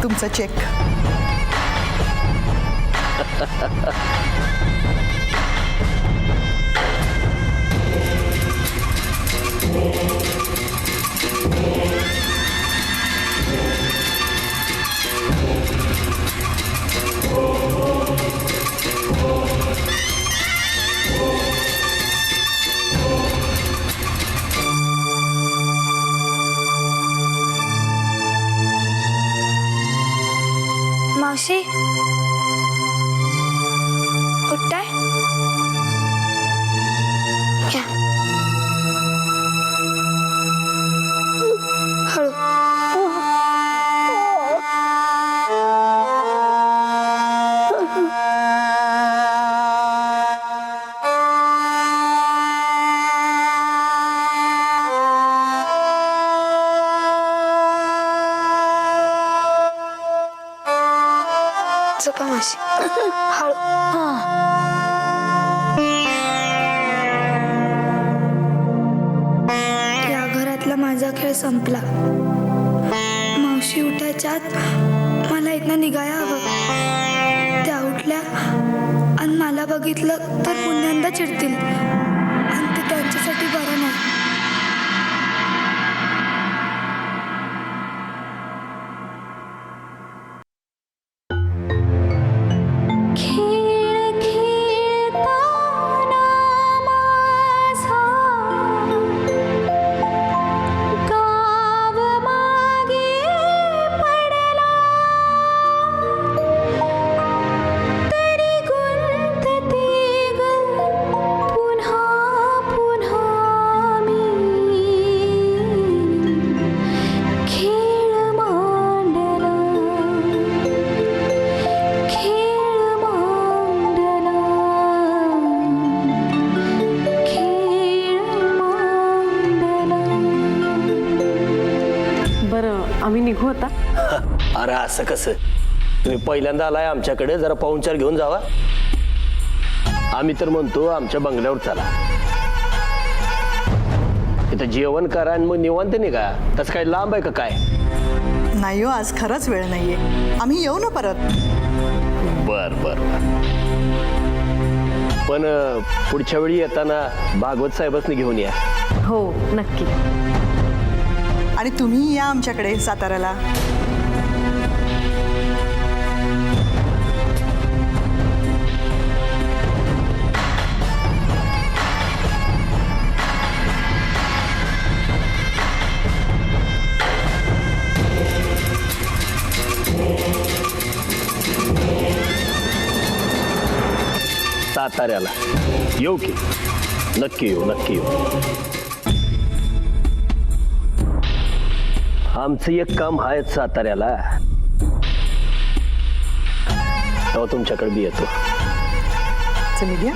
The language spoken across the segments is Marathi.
तुमचा चेक. मावशी उठताय? घ्या. हळू. झोपा मावशी. हळू. या घरातला माझा खेळ संपला. मावशी उठायच्या आत मला इथनं निघायला हवं. त्या उठल्या आणि मला बघितलं तर पुन्यांदा चिडतील आणि ते त्यांच्यासाठी बरं नाही. आम्ही निघू आता. अरे असं कसं, तुम्ही पहिल्यांदा आलाय आमच्याकडे, जरा पाहुणचार घेऊन जावा. आम्ही तर म्हणतो आमच्या बंगल्यावर चला, इथं जेवण करा आणि मग निवांत निघा. तसं काय लांब आहे का काय? नाही हो, आज खरंच वेळ नाहीये. आम्ही येऊ ना परत. बर बर पण पुढच्या वेळी येताना भागवत साहेबांनी घेऊन या. हो नक्की. आणि तुम्ही या आमच्याकडे साताऱ्याला. साताऱ्याला येऊ की? नक्की येऊ, नक्की येऊ. आमचं एक काम आहे साताऱ्याला, तेव्हा तुमच्याकडे बी येतो. चल घ्या.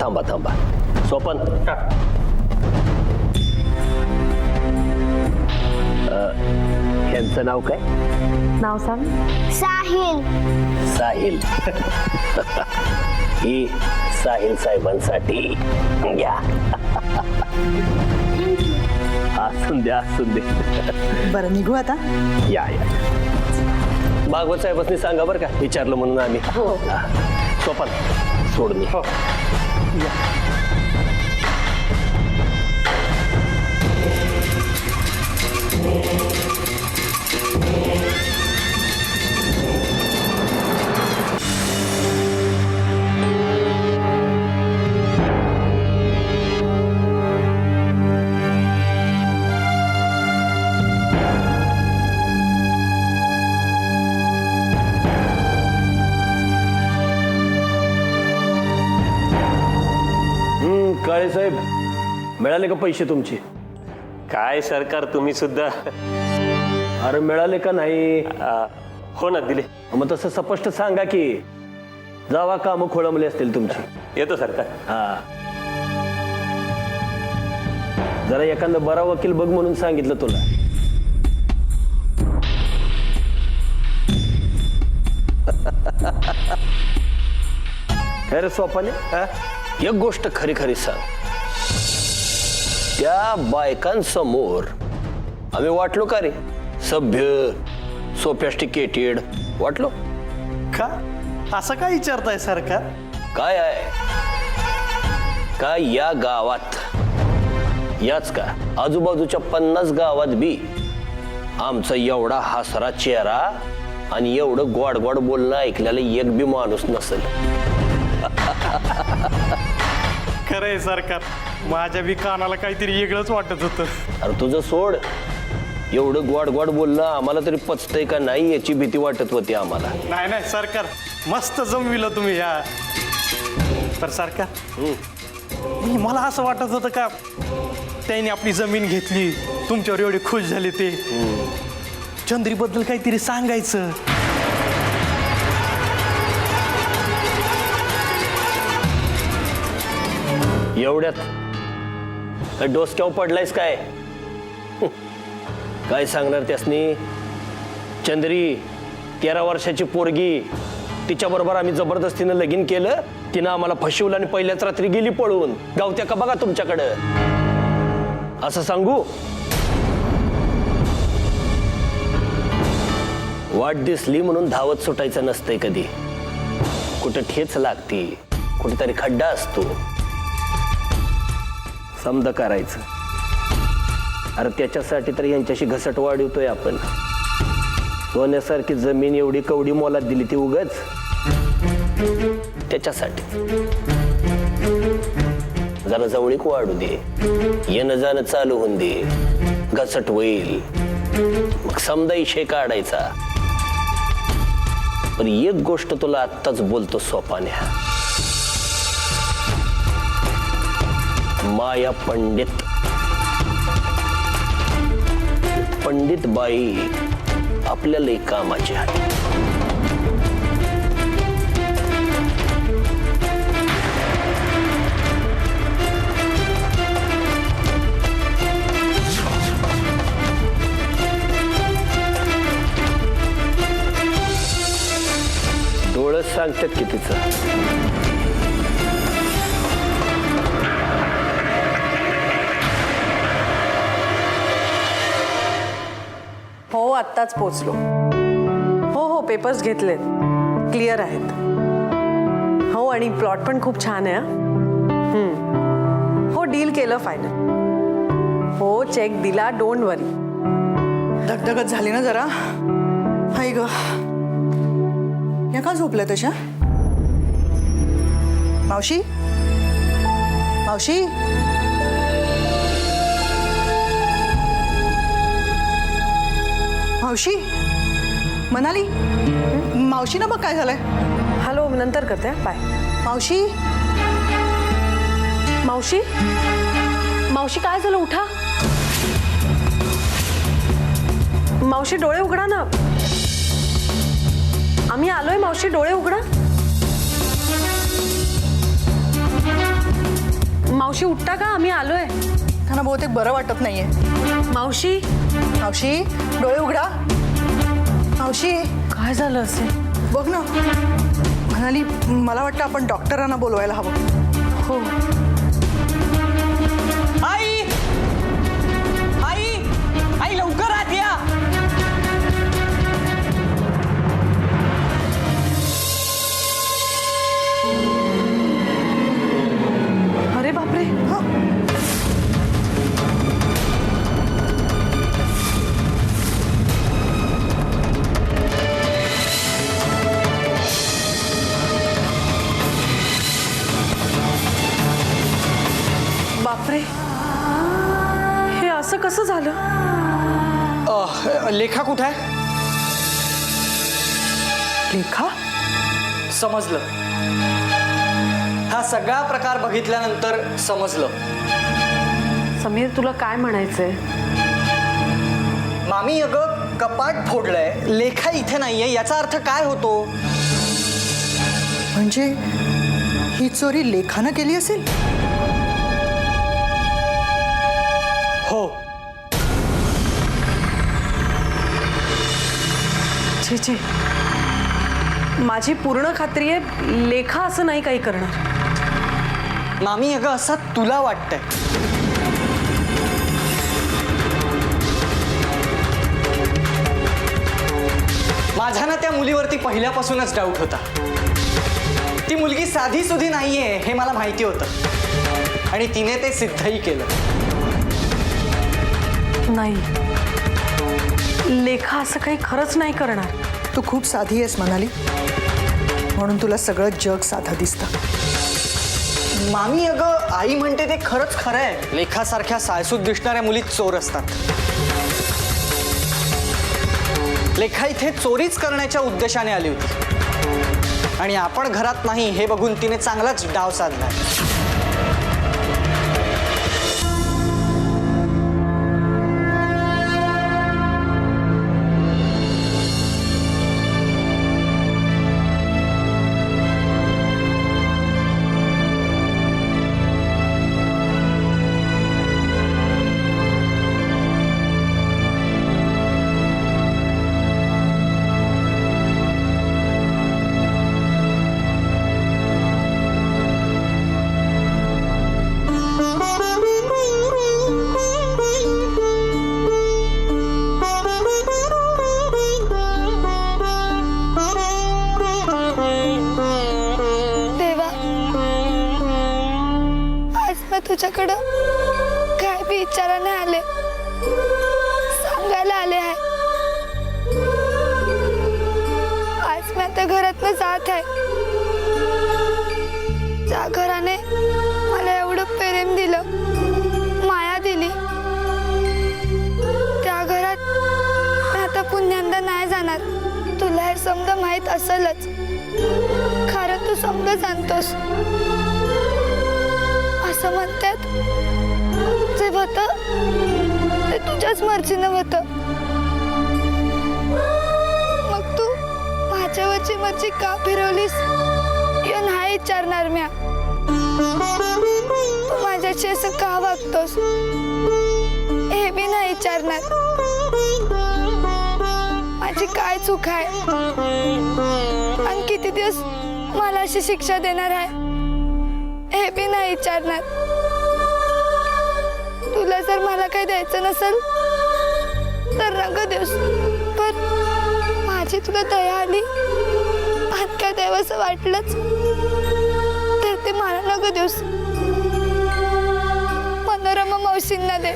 थांबा थांबा. स्वपन, ह्यांचं नाव काय? नाव सांग. साहिल. साहिल. ही साहिल साहेबांसाठी घ्या. असून द्या, असून दे. बरं निघू आता. या या. भागवत साहेबांनी सांगा बरं का, विचारलं म्हणून आम्ही. स्वपन सोड मी. काळे साहेब, मिळाले का पैसे तुमचे? काय सरकार, तुम्ही सुद्धा. अरे मिळाले का नाही? हो ना, दिले. मग तसं स्पष्ट सांगा की, जावा काम खोळंबले असतील तुमची. येतो सरकार. हा, जरा एखादा बरा वकील बघ म्हणून सांगितलं तुला. अरे सोपाने, एक गोष्ट खरी खरी सांग, त्या बायकांसमोर आम्ही वाटलो का रे सभ्य, सोफिस्टिकेटेड वाटलो. का असं काय विचारताय सरकार? काय आहे काय या गावात, याच का आजूबाजूच्या 50 गावात बी आमचा एवढा हसरा चेहरा आणि एवढं गोड गोड बोलणं ऐकलेला एक बी माणूस नसेल. खरंय सरकार, माझ्या बी कानाला काहीतरी वेगळंच वाटत होतं. अरे तुझं सोड, एवढं गोड गोड बोलणं आम्हाला तरी पचतंय का नाही याची भीती वाटत होती आम्हाला. नाही नाही सरकार, मस्त जमविलं तुम्ही या. तर सरकार मला असं वाटत होतं का त्यांनी आपली जमीन घेतली, तुमच्यावर एवढे खुश झाले ते, चंद्रीबद्दल काहीतरी सांगायचं. एवढ्यात डोसक्यावर पडलायस काय? काय सांगणार त्यासनी? चंद्री 13 वर्षाची पोरगी, तिच्याबरोबर आम्ही जबरदस्तीनं लगीन केलं, तिनं आम्हाला फसवलं आणि पहिल्याच रात्री गेली पळून. गावत्या का बघा तुमच्याकडं? असं सांगू? वाट दिसली म्हणून धावत सुटायचं नसतंय कधी. कुठं ठेच लागती, कुठेतरी खड्डा असतो, समजा करायचं. अरे त्याच्यासाठी तर यांच्याशी घसट वाढवतोय आपण. सोन्यासारखी जमीन एवढी कवडी मोलात दिली ती उगाच त्याच्यासाठी. जरा जवळीक वाढू दे, येणं जाणं चालू होऊन दे, घसट होईल, मग समजा इशे काढायचा. पण एक गोष्ट तुला आत्ताच बोलतो सोपान्या, माया पंडित बाई आपल्याला कामाची आहे. डोळं सांगतात की तिचं. हो आत्ताच पोचलो. हो पेपर्स घेतलेत, क्लिअर आहेत. हो आणि प्लॉट पण खूप छान आहे. हो डील केलं फायनल. हो चेक दिला, डोंट वरी. धगधगच झाली ना जरा. हाय ग, या का झोपल्या तशा? मावशी मावशी मावशी मनाली, मावशी ना बघ काय झालंय. हॅलो, नंतर करते. बाय. मावशी मावशी मावशी काय झालं? उठा मावशी, डोळे उघडा ना. आम्ही आलोय मावशी, डोळे उघडा. मावशी उठता का? आम्ही आलोय. त्यांना बहुतेक बरं वाटत नाहीये. मावशी मावशी डोळे उघडा. मावशी काय झालं असे? बघ ना. म्हणाली मला वाटतं आपण डॉक्टरांना बोलवायला हवं. हो आई आई आई लवकर आत या. अरे बापरे. बापरे, हे असं कसं झालं? लेखा कुठे आहे? लेखा? समजलं. हा सगळा प्रकार बघितल्यानंतर समजलं. समीर, तुला काय म्हणायचंय? मामी अगं कपाट फोडलंय, लेखा इथे नाहीये, याचा अर्थ काय होतो? म्हणजे ही चोरी लेखानं केली असेल? हो. छे छे, माझी पूर्ण खात्री आहे लेखा असं नाही काही करणार. मामी अगं असं तुला वाटतंय. माझा ना त्या मुलीवरती पहिल्यापासूनच डाऊट होता. ती मुलगी साधी सुधी नाहीये हे मला माहिती होतं आणि तिने ते सिद्धही केलं. नाही, लेखा असं काही खरंच नाही करणार. तू खूप साधी आहेस मनाली, म्हणून तुला सगळं जग साधं दिसतं. मामी, अगं आई म्हणते ते खरंच खरं आहे. लेखासारख्या सायसूत दिसणाऱ्या मुली चोर असतात. लेखा इथे चोरीच करण्याच्या उद्देशाने आली होती आणि आपण घरात नाही हे बघून तिने चांगलाच डाव साधलाय. तुझ्याकडं काय बी विचाराने आले, सांगायला आले आहे. आज मी आता घरातनं जात आहे. ज्या घराने मला एवढं प्रेम दिलं, माया दिली, त्या घरात मी आता पुन्यांदा नाही जाणार. तुला हे समजा माहित असेलच, खरं तू समजा जाणतोस. असं म्हणतात जे होतं ते तुझ्याच मर्जीनं होतं. मग तू माझ्यावरची मर्जी का फिरवलीस हे नाही विचारणार म्या. तू माझ्याशी असं का वागतोस हे बी नाही विचारणार. माझी काय चूक आहे आणि किती दिवस मला अशी शिक्षा देणार आहे हे बी नाही विचारणार. तुला जर मला काही द्यायचं नसेल तर रंग देऊस, पण माझी तुला दया आली आणि काय द्यावंसं वाटलंच तर ते मला नको देऊस. मनोरमा मावशींना दे,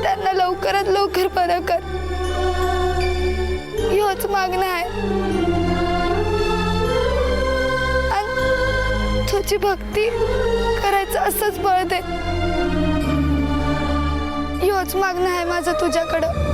त्यांना लवकरात लवकर बरं कर. ह्योच मागणं आहे. तुझी भक्ती करायचं असंच बळ दे. ह्योच मागणं आहे माझं तुझ्याकडं.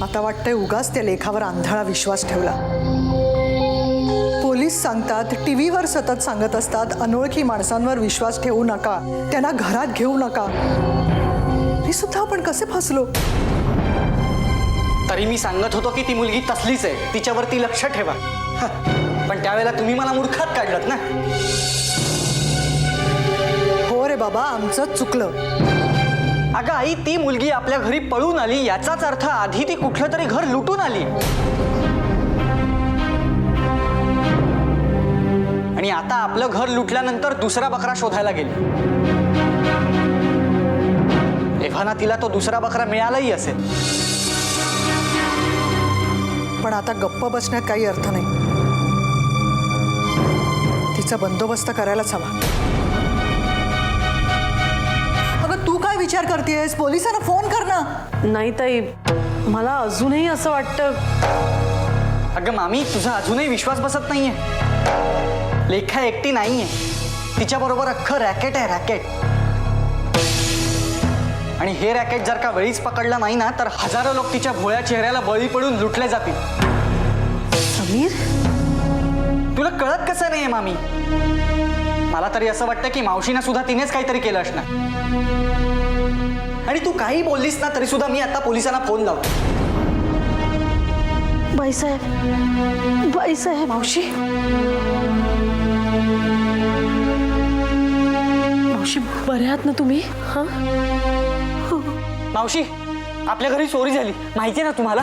आता वाटतंय उगाच त्या लेखावर आंधळा विश्वास ठेवला. पोलीस सांगतात, टीव्हीवर सतत सांगत असतात, अनोळखी माणसांवर विश्वास ठेवू नका, त्यांना घरात घेऊ नका. हे सुद्धा आपण कसे फसलो. तरी मी सांगत होतो की ती मुलगी तसलीच आहे, तिच्यावरती लक्ष ठेवा. पण त्यावेळेला तुम्ही मला मूर्खात काढलत ना. हो रे बाबा, आमचं चुकलं. अगं आई, ती मुलगी आपल्या घरी पळून आली याचाच अर्थ आधी ती कुठलं तरी घर लुटून आली आणि आता आपलं घर लुटल्यानंतर दुसरा बकरा शोधायला गेली. एव्हाना तिला तो दुसरा बकरा मिळालाही असेल. पण आता गप्प बसण्यात काही अर्थ नाही. तिचा बंदोबस्त करायलाच हवा. तू काय विचार करतेस? पोलिसांना फोन कर ना. नाही ताई, मला अजूनही असं वाटतं. अगं मामी, तुझा अजूनही विश्वास बसत नाहीये. लेखा एकटी नाहीये, तिच्याबरोबर अख्खं रॅकेट आहे, रॅकेट. आणि हे रॅकेट जर का वेळीच पकडलं नाही ना तर हजारो लोक तिच्या भोळ्या चेहऱ्याला बळी पडून लुटले जातील. समीर, तुला कळत कसं नाहीये मामी? मला तरी असं वाटतं की मावशीना सुद्धा तिनेच काहीतरी केलं असणार. आणि तू काही बोललीस ना तरी सुद्धा मी आता पोलिसांना फोन लावतो. बाईसाहेब बाईसाहेब मावशी मावशी बरे आहात ना तुम्ही? हा मावशी आपल्या घरी चोरी झाली माहिती आहे ना तुम्हाला?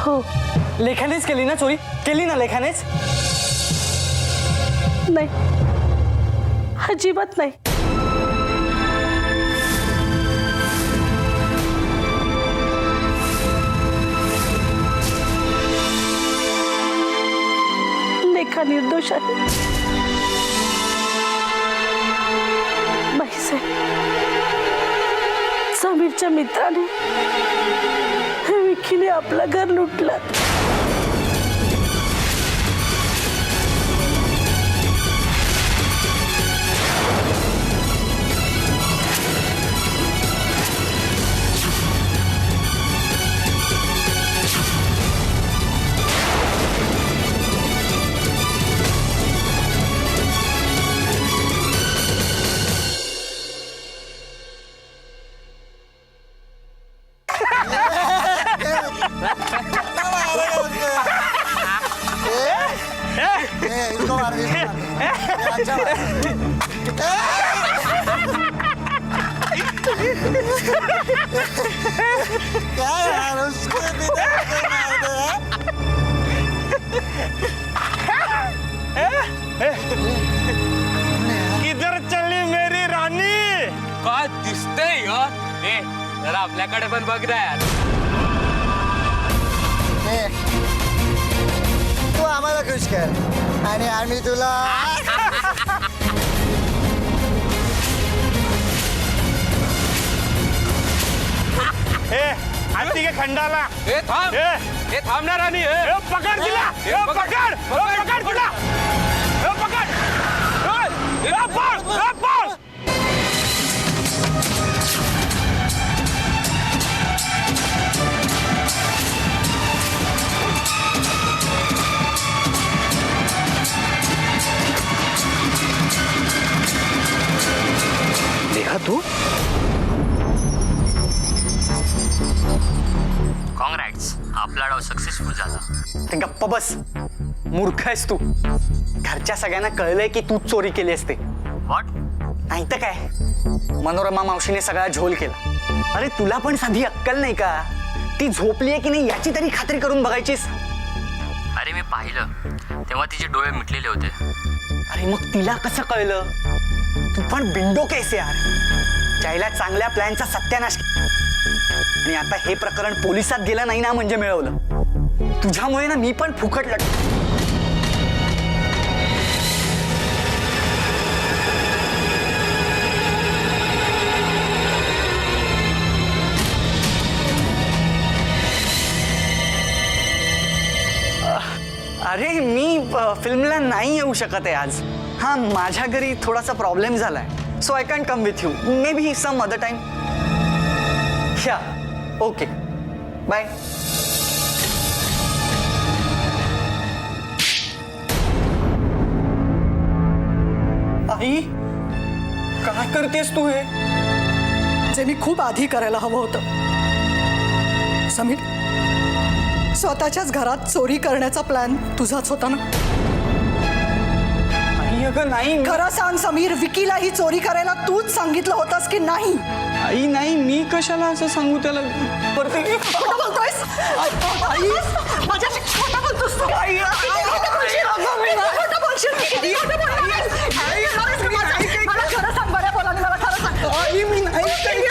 हो लेखानेच केली ना चोरी? केली ना लेखानेच? नाही अजिबात नाही. लेखा निर्दोष आहे. बाईसाहेब समीरच्या मित्राने विकीने आपलं घर लुटलं. किधर चली मेरी राणी? काय दिसतंय ए जरा आपल्याकडे पण बघ ना यार. तू आम्हाला खुश कर आणि आम्ही तुला. आणती का खंडाला? ए थांब ए, ए थांब ना राणी. ए ए, पकड तिला. ए, पकड. ए, पकड तिला. ए, पकड. ए, ए, पळ. ए, पळ. लेखा तू? कॉंग्रॅट्स आपला डाव सक्सेसफुल झाला. ते गप्प बस. मूर्ख आहेस तू. घरच्या सगळ्यांना कळलंय की तू चोरी केली असते. व्हॉट? नाही तर काय, मनोरमा मावशीने सगळा झोल केला. अरे तुला पण साधी अक्कल नाही का? ती झोपली आहे की नाही याची तरी खात्री करून बघायचीस. अरे मी पाहिलं तेव्हा तिचे डोळे मिटलेले होते. अरे मग तिला कसं कळलं? तू पण बिंडो केस यार. जायला चांगल्या प्लॅनचा सत्यानाश. आणि आता हे प्रकरण पोलिसात गेलं नाही ना म्हणजे मिळवलं. तुझ्यामुळे ना मी पण फुकट लढ. अरे मी फिल्मला नाही येऊ शकत आहे आज. हा माझ्या घरी थोडासा प्रॉब्लेम झालाय. So I can come with you may be some other time. या ओके बाय. आई काय करतेस तू हे? जे मी खूप आधी करायला हवं होतं. समीर, स्वतःच्याच घरात चोरी करण्याचा प्लॅन तुझाच होता ना? आई अगं नाही. खरं सांग समीर, विकीला ही चोरी करायला तूच सांगितलं होतंस की नाही? आई नाही, मी कशाला असं सांगू त्याला? खोटं बोलतोयस? आई, माझ्याशी खोटं बोलतोस तू? आई, खोटं बोलशील. खोटं बोलशील. मला खरं सांग बऱ्या बोलाने, मला खरं सांग. आई, मी नाही चोरी.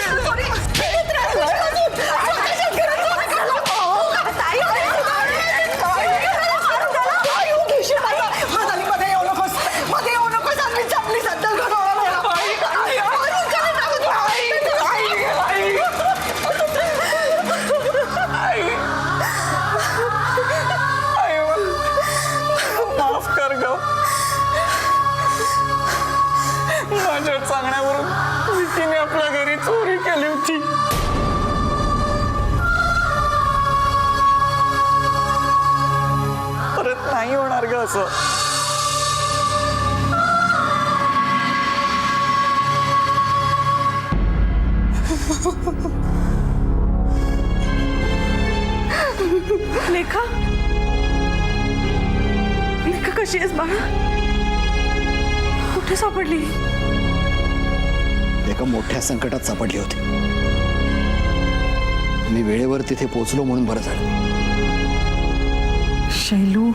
माफ कर ग. माझ्या सांगण्यावरून विकीने आपल्या घरी चोरी केली होती. परत नाही होणार ग असं. लेखा लेखा कशी आहेस बाळा? कुठे सापडली? एका मोठ्या संकटात सापडली होती. मी वेळेवर तिथे पोहोचलो म्हणून बरं झालं. शैलू,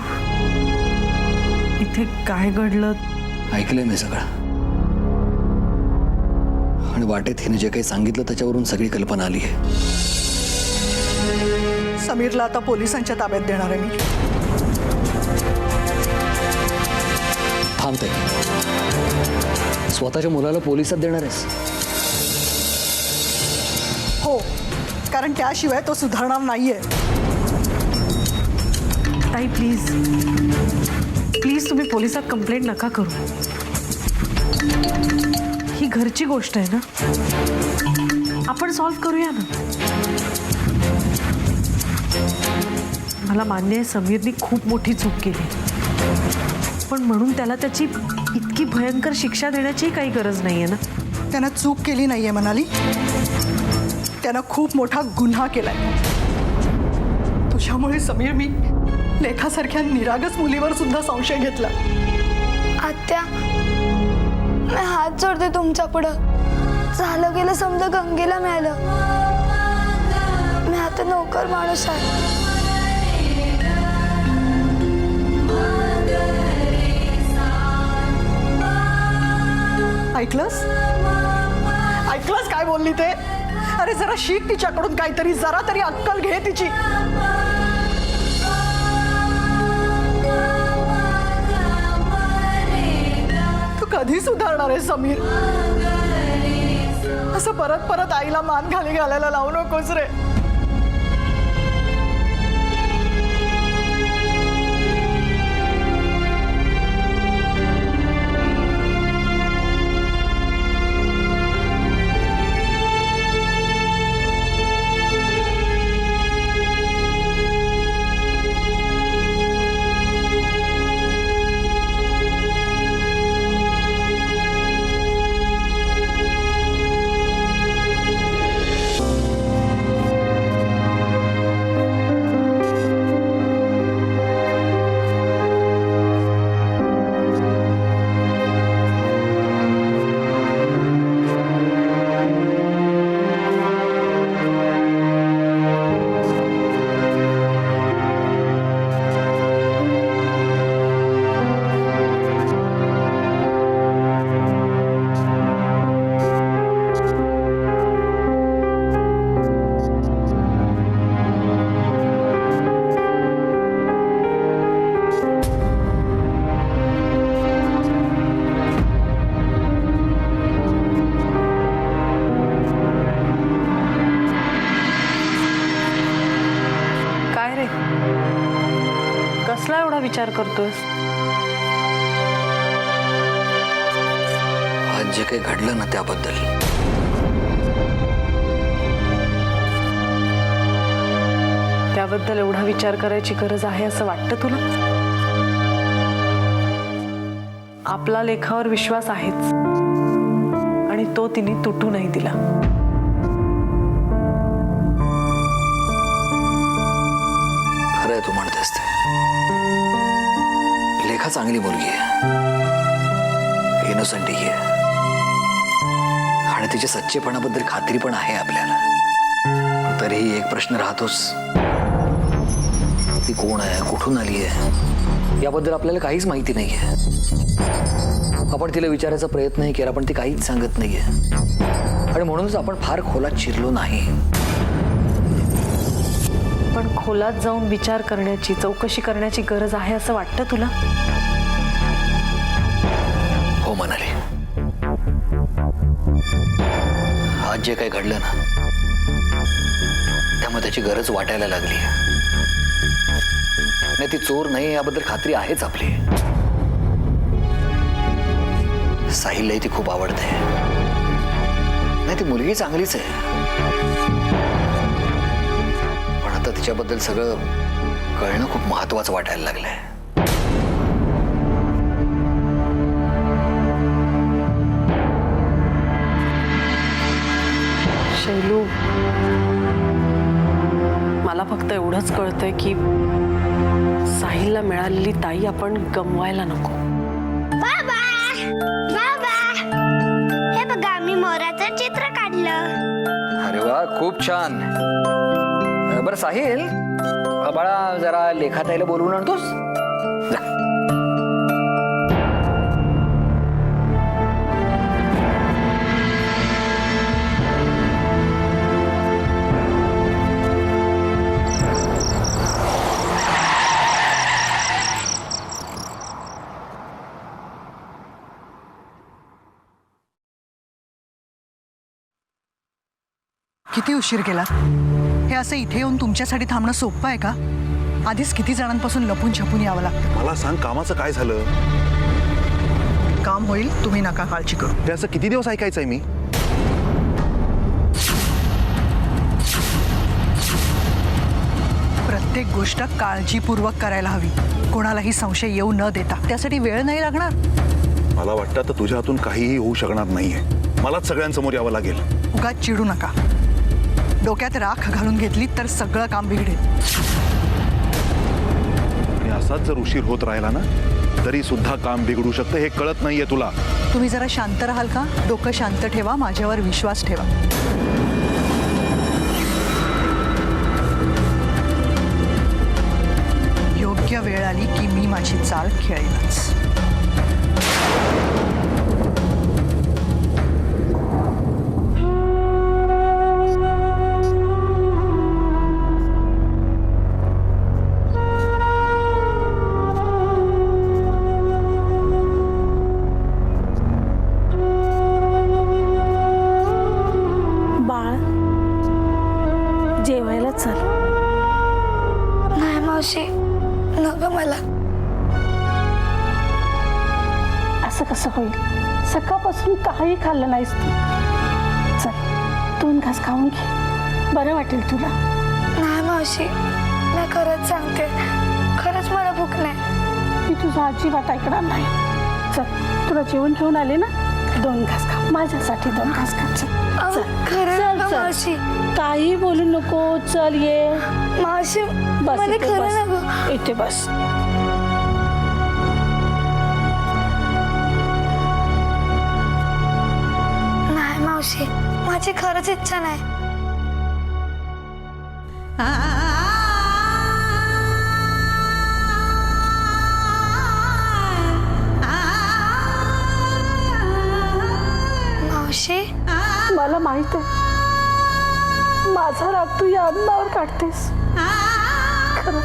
इथे काय घडलं? ऐकलंय मी सगळं, आणि वाटेत हिने जे काही सांगितलं त्याच्यावरून सगळी कल्पना आली आहे. समीरला आता पोलिसांच्या ताब्यात देणार आहे मी. थांबते. स्वतःच्या मुलाला पोलिसात देणार आहेस? हो, कारण त्याशिवाय तो सुधारणार नाहीये. ताई प्लीज प्लीज तुम्ही पोलिसात कंप्लेंट नका करू. ही घरची गोष्ट आहे ना, आपण सॉल्व्ह करूया ना. मला मान्य आहे समीरने खूप मोठी चूक केली, पण म्हणून त्याला त्याची इतकी भयंकर शिक्षा देण्याची काही गरज नाहीये ना. त्यानं चूक केली नाहीये मनाली, त्यानं खूप मोठा गुन्हा केलाय. तुझ्यामुळे समीर, मी लेखासारख्या निरागस मुलीवर सुद्धा संशय घेतला. आत्या, मी हात जोडते तुमच्या पुढं. झालं गेलं समजा गंगेला मिळालं. मी आता नोकर माणूस आहे. ऐकलंस काय बोलली ते? अरे जरा शिक तिच्याकडून काहीतरी, जरा तरी अक्कल घे तिची. तू कधी सुधारणार आहे समीर? असं परत परत आईला मान खाली घालायला लावू नकोस रे. कसला एवढा विचार करतोस? आज जे काही घडलं ना त्याबद्दल. त्याबद्दल एवढा विचार करायची गरज आहे असं वाटतं तुला? आपला लेखावर विश्वास आहेच, आणि तो तिने तुटू नाही दिला. खरंय तू म्हणतेस ते. लेखा चांगली मुलगी आहे, इनोसंट ही आहे, आणि तिच्या सच्चेपणाबद्दल खात्री पण आहे आपल्याला. तरीही एक प्रश्न राहतोच, ती कोण आहे, कुठून आली आहे, याबद्दल आपल्याला काहीच माहिती नाहीये. आपण तिला विचारायचा प्रयत्नही केला, पण ती काहीच सांगत नाहीये, आणि म्हणूनच आपण फार खोलात शिरलो नाही. पण खोलात जाऊन विचार करण्याची, चौकशी करण्याची गरज आहे असं वाटतं तुला? हो म्हणाले. आज जे काही घडलं ना, त्यामुळे त्याची गरज वाटायला लागली. नाही, ती चोर नाही याबद्दल खात्री आहेच आपली. साहिललाही ती खूप आवडते. नाही, ती मुलगी चांगलीच आहे, पण आता तिच्याबद्दल सगळं कळणं खूप महत्वाचं वाटायला लागलंय. शैलू, मला फक्त एवढंच कळतंय की साहिलला मिळालेली ताई आपण गमवायला नको. बाबा बाबा, हे बघा मी मोराचं चित्र काढलं. अरे वा, खूप छान. बरं साहिल, बाळा जरा लेखाताईला बोलवून आणतोस? जा. किती उशीर केला? हे असं इथे येऊन तुमच्यासाठी थांबणं सोपं आहे का? आधीच किती जणांपासून लपून छपून यावं लागतं. मला सांग, कामाचं काय झालं? काम होईल, तुम्ही नका काळजी करू. हे असं किती दिवस ऐकायचंय मी? प्रत्येक गोष्ट काळजीपूर्वक करायला हवी, कोणालाही संशय येऊ न देता. त्यासाठी वेळ नाही लागणार. मला वाटतं तर तुझ्या हातून काहीही होऊ शकणार नाहीये. मलाच सगळ्यांसमोर यावं लागेल. उगाच चिडू नका. डोक्यात राख घालून घेतली तर सगळं काम बिघडेल. आणि असाच जर उशीर होत राहिला ना तरी सुद्धा काम बिघडू शकतं. हे कळत नाहीये तुला? तुम्ही जरा शांत राहाल का? डोकं शांत ठेवा, माझ्यावर विश्वास ठेवा. योग्य वेळ आली की मी माझी चाल खेळेनच. बाळ, जेवायला चल. नाही मावशी, नको मला. असं कसं होईल? सकाळपासून काही खाल्लं नाहीस तू. चल, 2 घास खाऊन घे, बरं वाटेल तुला. नाही मावशी, मी खरंच सांगते, खरंच मला भूक नाही. मी तुझा अजिबात ऐकणार नाही. चल, तुला जेवण घेऊन आले ना, 2 घास खा, माझ्यासाठी 2 घास खा. चल, अहो, चल. खरंच चल, नको चल. मावशी. काही बोलू नको. चल ये. मावशी, बस मला इथे खरं बस. नको. इथे बस. नाही मावशी, माझी खरंच इच्छा नाही. मावशी, मला माहित आहे माझा राग तू या अन्नावर काढतेस. खरं,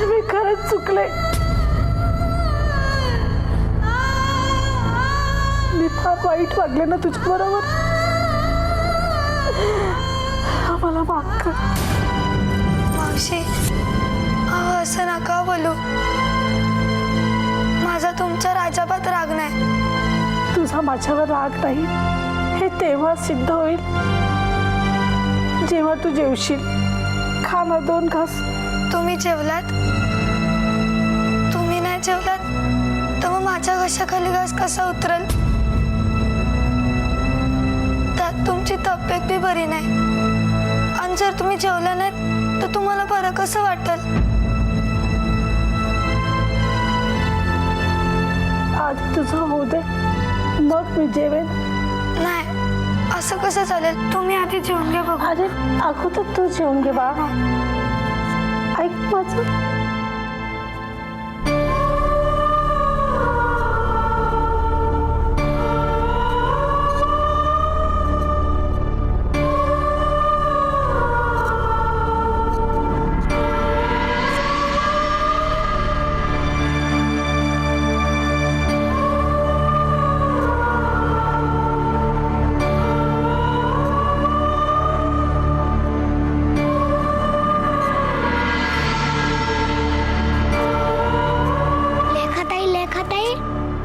मी खरंच चुकले. मी फार वाईट वागले ना तुझ्या बरोबर. मला माफ कर. मावशी, अहो असं नका बोलू. माझा तुमच्या राजाबात राग नाही. तुझा माझ्यावर राग नाही हे तेव्हा सिद्ध होईल जेव्हा तू जेवशील. खा ना 2 घास. तुम्ही जेवलात? तुम्ही नाही जेवलात तर मग माझ्या घशाखाली घास कसा उतरल? त्यात तुमची तब्येत बी बरी नाही. आणि जर तुम्ही जेवला नाहीत तर तुम्हाला बरं कसं वाटेल? आज तुझं होऊ दे, मग मी जेवेन. नाही, असं कसं चालेल? तुम्ही आधी जेवून घ्या बघू. अरे अगोदर तू जेवून घे बाळा. ऐक माझं.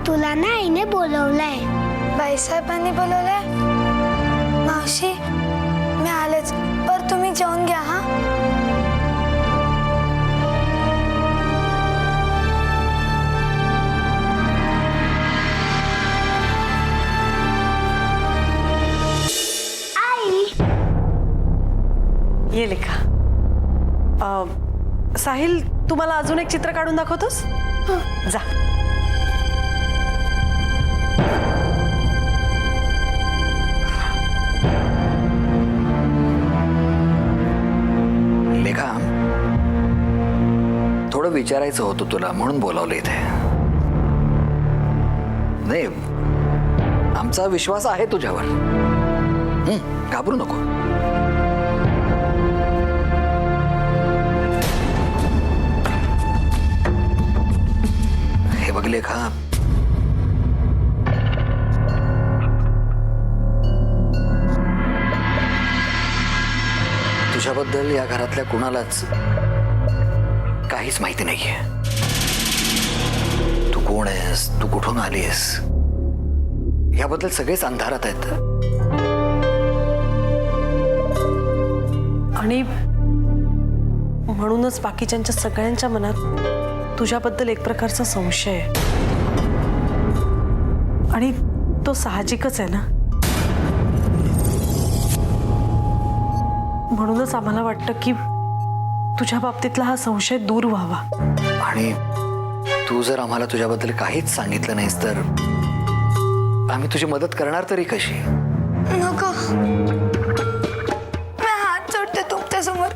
तुला ना आईने बोलवलंय. बाईसाहेबांनी बोलवलंय? मावशी, मी आलेच, पर तुम्ही जेवून घ्या. हा, ये लेखा. साहिल तू मला अजून एक चित्र काढून दाखवतोस जा. लेखा थोडं विचारायचं होतं तुला म्हणून बोलावलं इथे. नाही आमचा विश्वास आहे तुझ्यावर. घाबरू नको. हे बघ लेखा तुझ्याबद्दल या घरातल्या कुणालाच काहीच माहिती नाहीये. तू कोण आहेस, तू कुठून आलीस याबद्दल सगळेच अंधारात आहेत. आणि म्हणूनच बाकीच्यांच्या सगळ्यांच्या मनात तुझ्याबद्दल एक प्रकारचा संशय आहे. आणि तो साहजिकच आहे ना. म्हणूनच आम्हाला वाटतं की तुझ्या बाबतीतला हा संशय दूर व्हावा. आणि तू जर आम्हाला तुझ्याबद्दल काहीच सांगितलं नाहीस तर आम्ही तुझी मदत करणार तरी कशी. नको मी हात जोडते तुमच्यासमोर.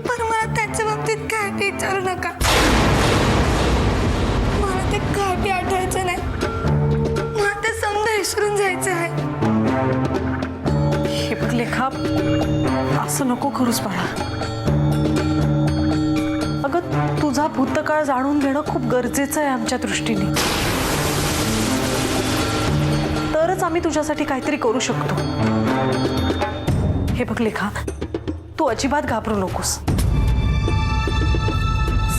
पण मला त्याच्या बाबतीत काय विचारू नका. मला ते काही आठवायचं नाही. मला ते समजा विसरून जायचं आहे. हे बघ लेखा असं नको करूस बाळा. अगं तुझा भूतकाळ जाणून घेणं खूप गरजेचं आहे आमच्या दृष्टीने. तरच आम्ही तुझ्यासाठी काहीतरी करू शकतो. हे बघ लेखा तू अजिबात घाबरू नकोस.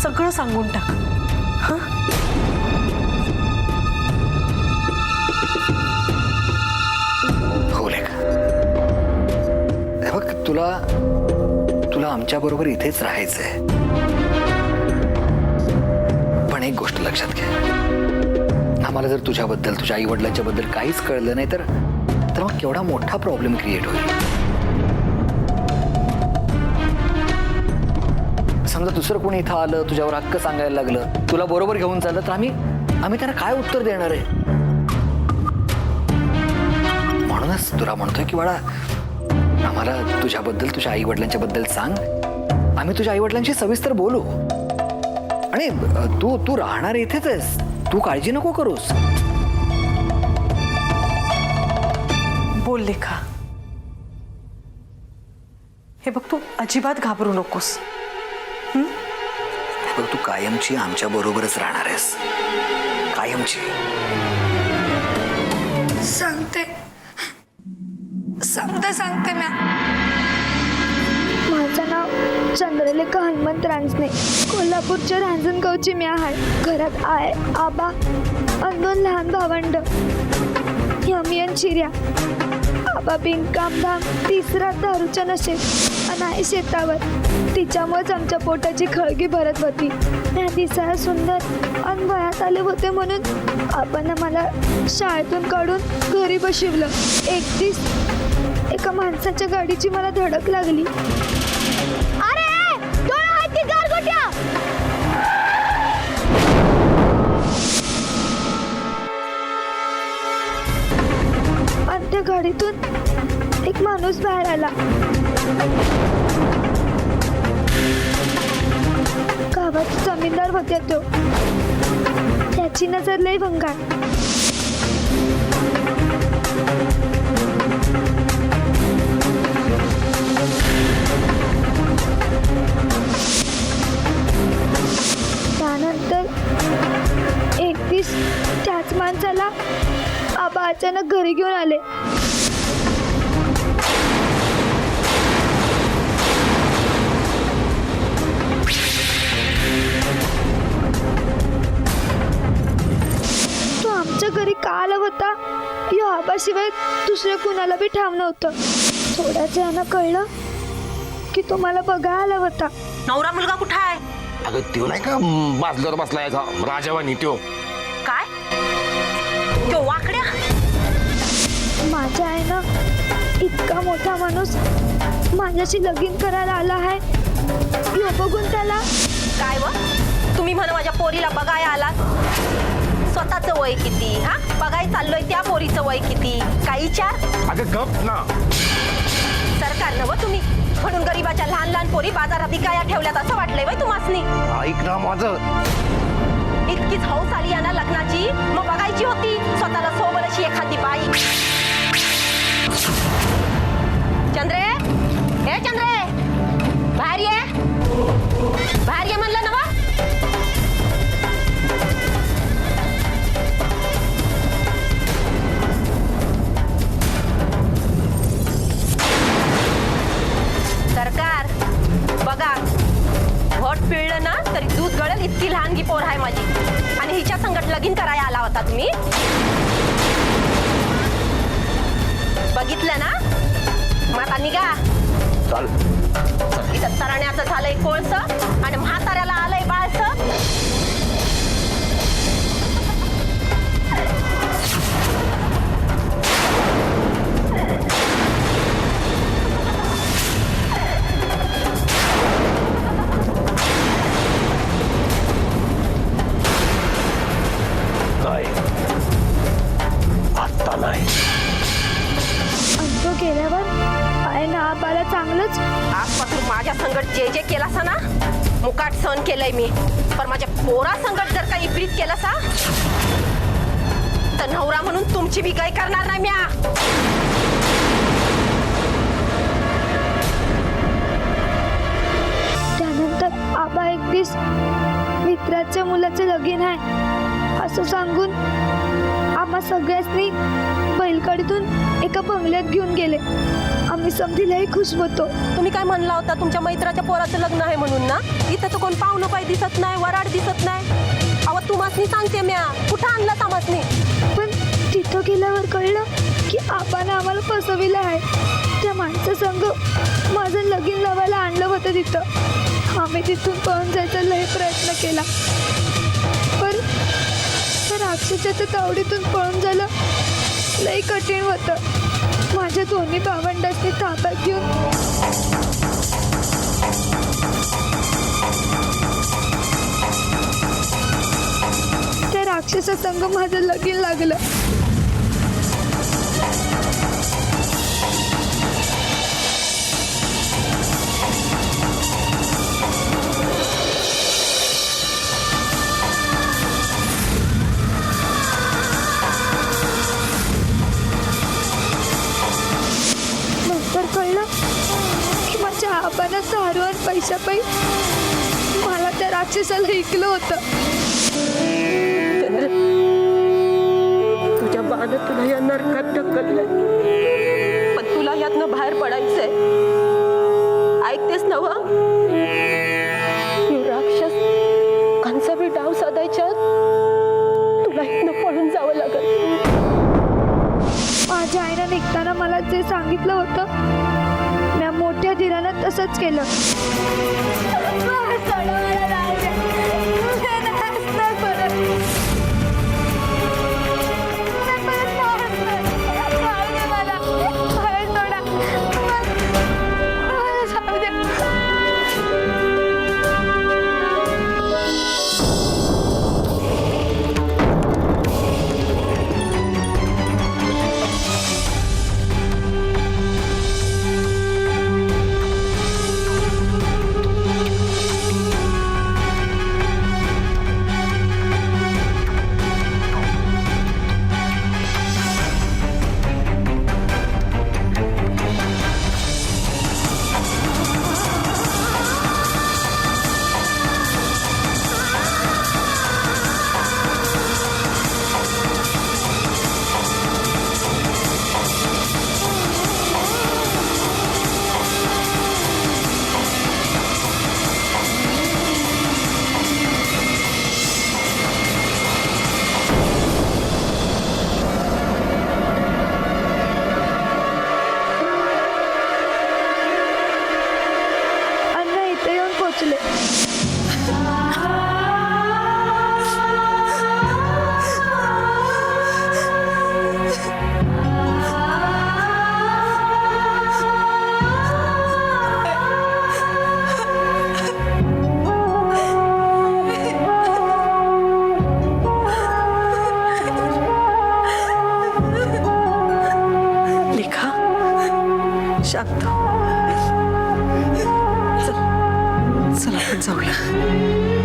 सगळं सांगून टाक. हं? हो लेखा. हे बघ तुला आमच्या बरोबर इथेच राहायचंय. पण एक गोष्ट लक्षात घे. आम्हाला जर तुझ्याबद्दल तुझ्या आई वडिलांच्या बद्दल काहीच कळलं नाही तर मग केवढा मोठा प्रॉब्लेम क्रिएट होईल. समजा दुसरं कोणी इथं आलं तुझ्यावर हक्क सांगायला लागलं तुला बरोबर घेऊन चाललं तर आम्ही त्यांना काय उत्तर देणार आहे. म्हणूनच तुला म्हणतोय की बाळा आम्हाला तुझ्याबद्दल तुझ्या आई वडिलांच्या बद्दल सांग. आम्ही तुझ्या आई वडिलांशी सविस्तर बोलू. आणि तू राहणार इथेच आहेस. तू काळजी नको करूस. बोल लेखा. हे बघ तू अजिबात घाबरू नकोस. बघ तू कायमची आमच्या बरोबरच राहणार आहेस. कायमची. सांगते सांगते मी. माझं नाव चंद्रलेखा हनुमंत रांजणे. कोल्हापूरच्या रांजणगावची मी आहे. घरात आय आबा आणि 2 लहान भावंड यमी आणि चिर्या. आबा बिनकामधाम तिसरा दारूच्या नशेत आणि आई शेतावर. तिच्यामुळेच आमच्या पोटाची खळगी भरत होती. त्या दिसायला सुंदर आणि वयात आले होते म्हणून आपण मला शाळेतून काढून घरी बसवलं. एक दिवस एका माणसाच्या गाडीची मला धडक लागली. अरे डोळा हात की गारगोट्या. आणि त्या गाडीतून एक माणूस बाहेर आला. गावात जमीनदार होत्या तो. त्याची नजर लई भंगार. त्यानंतर एक दिवस त्याच माणसाला आबा अचानक घरी घेऊन आले. तो आमच्या घरी का आला होता या आबाशिवाय दुसऱ्या कुणाला बी ठाव नव्हतं. थोड्याच यानं कळलं की तो मला बघायला आला होता. नवरा मुलगा कुठं आहे? अगं त्यो नाही का बाजल्यावर बसलाय राजावानी त्यो. काय तो वाकड्या? माझ्या आईनं इतका मोठा माणूस माझ्याशी लगीन करायला आला आहे यो बघून त्याला काय व तुम्ही म्हण माझ्या पोरीला बघाय आलात? स्वतःचं वय किती? हा बघाय चाललोय त्या पोरीचं वय किती? काही विचार? अगं गप ना. सरकारनं व तुम्ही म्हणून गरीबाच्या लहान लहान पोरी बाजारात विकाया ठेवल्यात असं वाटलंय वय तुम्हासनी? ऐक ना माझं. इतकीच हौस आली या ना लग्नाची, मग बघायची होती स्वतःला सोबत अशी एखादी बाई. चंद्रे, हे चंद्रे, बाहेर ये, बाहेर ये म्हणलं ना. सरकार बघा, घोट पिळलं ना तरी दूध गळेल इतकी लहानगी पोर आहे माझी, आणि हिच्या संगत लगीन करायला आला होता तुम्ही. बघितलं ना, मग आता निघा. चाल. इथं तराण्याचं झालंय कोळस आणि म्हाताऱ्याला आलंय बाळस. नाही, आता नाही. अंतो गेल्यावर आहे ना आबाला चांगलंच. आजपासून माझ्या संगत जे जे केलासा ना, मुकाट सहन केलंय मी. पण माझ्या पोरा संगत जर काही विपरीत केलासा तर नवरा म्हणून तुमची बी काही करणार नाही म्या. त्यानंतर आबा एक दिवस मित्राच्या मुलाचे लगीन आहे असं सांगून आम्हा सगळ्यांनी बैलगाडीतून एका बंगल्यात घेऊन गेले. आम्ही समधीलाही खुश होतो. तुम्ही काय म्हणला होता तुमच्या मैत्राच्या पोराचं लग्न आहे म्हणून ना? इथं तर कोण पाहुणं पाय दिसत नाही, वराड दिसत नाही. अहो तुम्हासनी सांगते म्या, कुठं आणला तामासनी? पण तिथं गेल्यावर कळलं की आबाने आम्हाला फसविलं आहे. त्या माणसासंग माझं लगीन लावायला आणलं होतं तिथं. आम्ही तिथून पळून जायचा लय प्रयत्न केला, पण त्या राक्षसाच्या तावडीतून पळून झालं लय कठीण होतं. माझ्या दोन्ही भावंडांनी ताब्यात घेऊन त्या राक्षसासंग माझं लगीन लागलं. नंतर कळलं की माझ्या आबानं दारू आणि पैशापायी मला त्या राक्षसाला ऐकलं होतं. तुझ्या बानं तुला या नरकात ढकललंय, पण तुला यातनं बाहेर पडायचंय. ऐकतेस ना व? राक्षस कंचा बी डाव साधायच्या तुला इथनं पळून जावं लागल. माझ्या आईनं निघताना मला जे सांगितलं होतं मी मोठ्या धीरानं तसंच केलं. आपण जाऊया